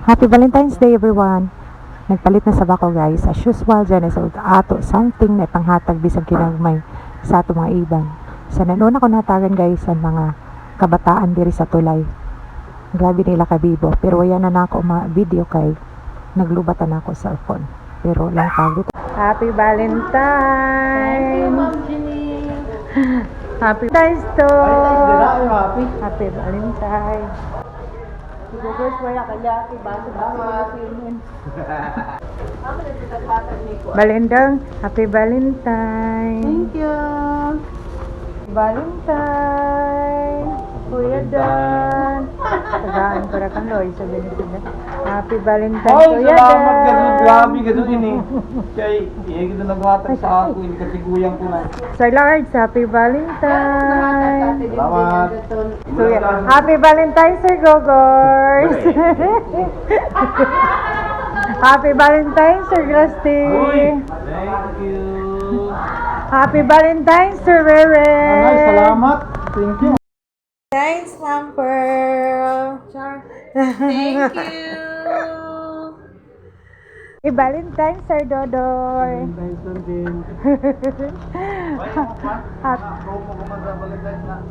Happy Valentine's Day everyone. Nagpalit na sa bako guys. As usual dyan is ato something na panghatag bisag kinagmay sa ato mga iban. Sa nanuna ko natagan guys ang mga kabataan diri sa tulay. Grabe nila kabibo. Pero wala na nako video kay naglubatan ako sa phone. Pero lang pagod. Happy Valentine. Happy Valentine's to. Happy Valentine. Sigugos wala kaya ibasa ba sinin. Balendang, Happy Valentine. Thank you. Valentine. Kuya Dan. Tagaan para kang Loy sa binigyan. Happy Valentine Ay, Kuya Dan. salamat gano'n. Grabe gano'n din eh. Kaya gano'n naghatag sa ako. Hindi kasi guyang ko na. Sir Lord, Happy Valentine. Salamat. So, yeah. Happy Valentine, Sir Gogors. Happy Valentine, Sir Grasti. Uy, thank you. Happy Valentine, Sir Rere. Ay, salamat. Thank you. Thanks, Ma'am Pearl. Char. Thank you. Happy Valentine, Sir Dodoy. Valentine's din.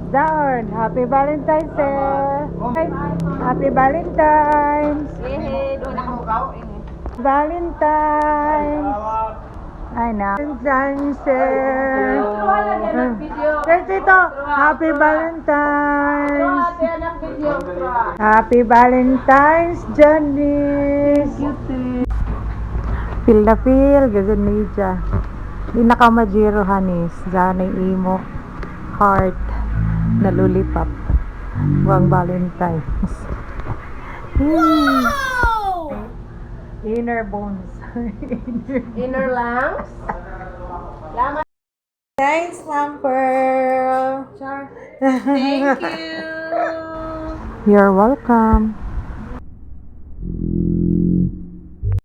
Down. Happy Valentine, Sir. Happy Valentine's. Valentine. Ay na. Valentine, Sir. Sir Tito, Happy Valentine's. Happy Valentine's, Janice. Feel na feel, gagawin ni Ija. Di nakamajiro, Hanis. Janay imo. Heart. Nalulipap. Huwag Valentine's. Inner bones. Inner lungs. Laman. Thanks, Ma'am Pearl. Thank you. You're welcome.